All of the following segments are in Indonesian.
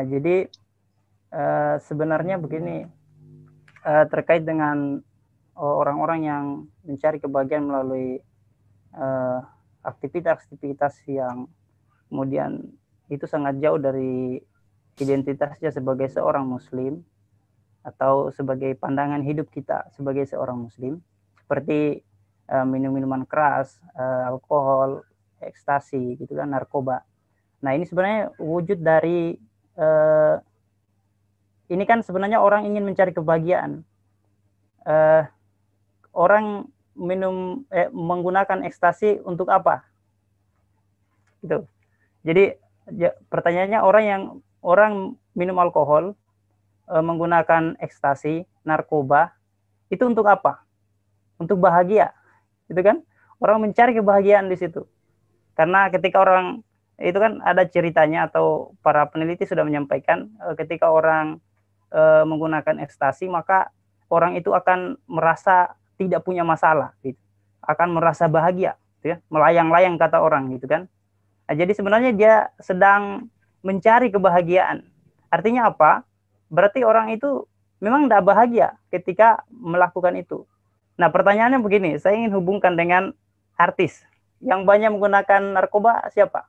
Jadi sebenarnya begini, terkait dengan orang-orang yang mencari kebahagiaan melalui aktivitas-aktivitas yang kemudian itu sangat jauh dari identitasnya sebagai seorang muslim atau sebagai pandangan hidup kita sebagai seorang muslim, seperti minum-minuman keras, alkohol, ekstasi gitu kan, narkoba. Nah, ini sebenarnya wujud dari ini kan sebenarnya orang ingin mencari kebahagiaan. Orang menggunakan ekstasi untuk apa? Gitu. Jadi pertanyaannya, orang minum alkohol, menggunakan ekstasi, narkoba, itu untuk apa? Untuk bahagia, gitu kan? Orang mencari kebahagiaan di situ. Karena ketika orang itu kan ada ceritanya, atau para peneliti sudah menyampaikan, ketika orang menggunakan ekstasi, maka orang itu akan merasa tidak punya masalah, gitu. Akan merasa bahagia, gitu ya, melayang-layang kata orang, gitu kan. Nah, jadi sebenarnya dia sedang mencari kebahagiaan. Artinya apa? Berarti orang itu memang tidak bahagia ketika melakukan itu. Nah, pertanyaannya begini, saya ingin hubungkan dengan artis. Yang banyak menggunakan narkoba siapa?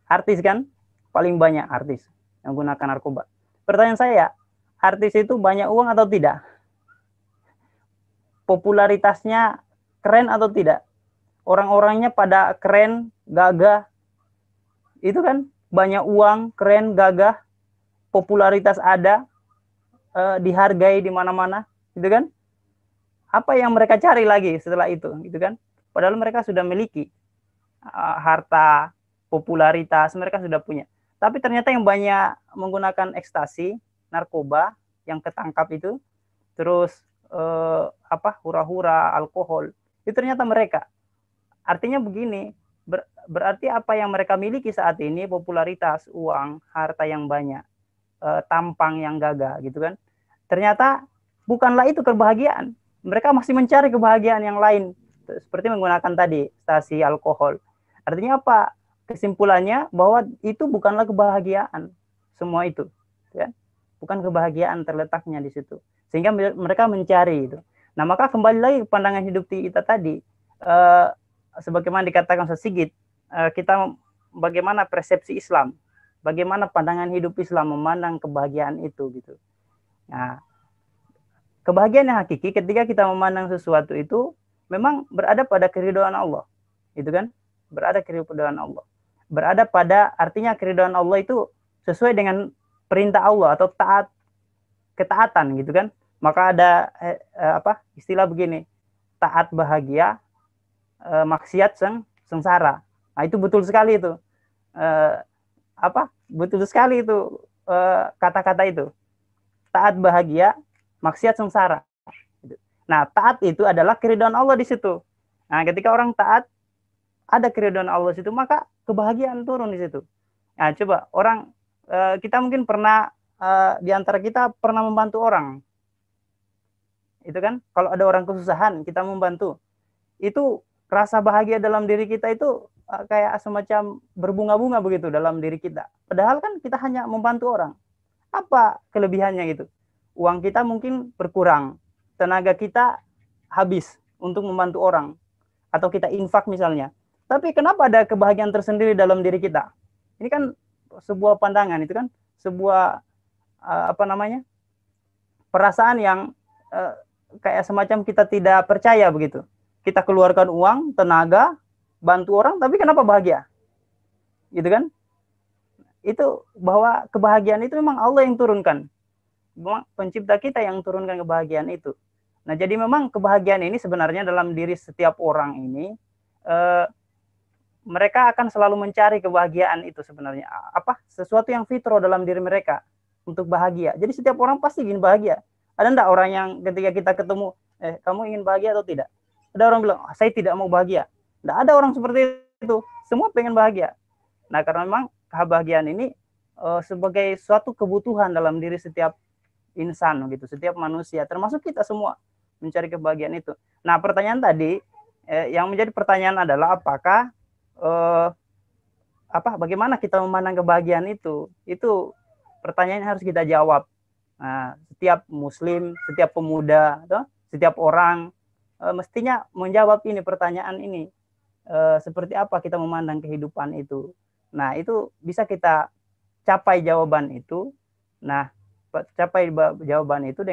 Artis kan? Paling banyak artis yang menggunakan narkoba. Pertanyaan saya, artis itu banyak uang atau tidak? Popularitasnya keren atau tidak? Orang-orangnya pada keren, gagah, itu kan banyak uang, keren, gagah, popularitas ada, dihargai di mana-mana, gitu kan? Apa yang mereka cari lagi setelah itu, gitu kan? Padahal mereka sudah memiliki harta, popularitas, mereka sudah punya. Tapi ternyata yang banyak menggunakan ekstasi, narkoba, yang ketangkap itu, terus hura-hura, alkohol, itu ternyata mereka. Artinya begini, berarti apa yang mereka miliki saat ini, popularitas, uang, harta yang banyak, tampang yang gagah, gitu kan? Ternyata bukanlah itu kebahagiaan. Mereka masih mencari kebahagiaan yang lain, seperti menggunakan tadi ekstasi, alkohol. Artinya apa? Kesimpulannya bahwa itu bukanlah kebahagiaan, semua itu, ya. Bukan kebahagiaan terletaknya di situ. Sehingga mereka mencari itu. Nah, maka kembali lagi ke pandangan hidup kita tadi, sebagaimana dikatakan Sigit, kita bagaimana persepsi Islam, bagaimana pandangan hidup Islam memandang kebahagiaan itu, gitu. Nah, kebahagiaan yang hakiki ketika kita memandang sesuatu itu memang berada pada keridhaan Allah, itu kan? Berada keridhaan Allah. Berada pada, artinya keridhaan Allah itu sesuai dengan perintah Allah atau ketaatan, gitu kan? Maka ada istilah begini, taat bahagia, maksiat sengsara. Nah, itu betul sekali itu. Betul sekali itu kata-kata itu. Taat bahagia, maksiat sengsara. Nah, taat itu adalah keridhaan Allah di situ. Nah, ketika orang taat, ada keridhaan Allah di situ, maka kebahagiaan turun di situ. Nah, coba orang, kita mungkin pernah, di antara kita pernah membantu orang. Itu kan, kalau ada orang kesusahan, kita membantu. Itu rasa bahagia dalam diri kita itu kayak semacam berbunga-bunga begitu dalam diri kita. Padahal kan kita hanya membantu orang. Apa kelebihannya gitu? Uang kita mungkin berkurang, tenaga kita habis untuk membantu orang, atau kita infak misalnya. Tapi kenapa ada kebahagiaan tersendiri dalam diri kita? Ini kan sebuah pandangan, itu kan sebuah perasaan yang kayak semacam kita tidak percaya begitu. Kita keluarkan uang, tenaga, bantu orang, tapi kenapa bahagia? Gitu kan? Itu bahwa kebahagiaan itu memang Allah yang turunkan. Memang pencipta kita yang turunkan kebahagiaan itu. Nah, jadi memang kebahagiaan ini sebenarnya dalam diri setiap orang ini, mereka akan selalu mencari kebahagiaan itu sebenarnya. Sesuatu yang fitrah dalam diri mereka untuk bahagia. Jadi setiap orang pasti ingin bahagia. Ada enggak orang yang ketika kita ketemu, kamu ingin bahagia atau tidak? Ada orang bilang, saya tidak mau bahagia. Tidak ada orang seperti itu. Semua pengen bahagia. Nah, karena memang kebahagiaan ini sebagai suatu kebutuhan dalam diri setiap insan, gitu, setiap manusia, termasuk kita semua mencari kebahagiaan itu. Nah, pertanyaan tadi, yang menjadi pertanyaan adalah apakah bagaimana kita memandang kebahagiaan itu pertanyaan yang harus kita jawab. Nah, setiap muslim, setiap pemuda, setiap orang mestinya menjawab ini pertanyaan ini. Seperti apa kita memandang kehidupan itu. Nah, itu bisa kita capai jawaban itu. Nah, capai jawaban itu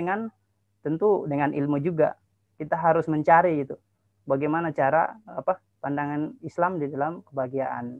tentu dengan ilmu juga. Kita harus mencari itu. Bagaimana cara pandangan Islam di dalam kebahagiaan.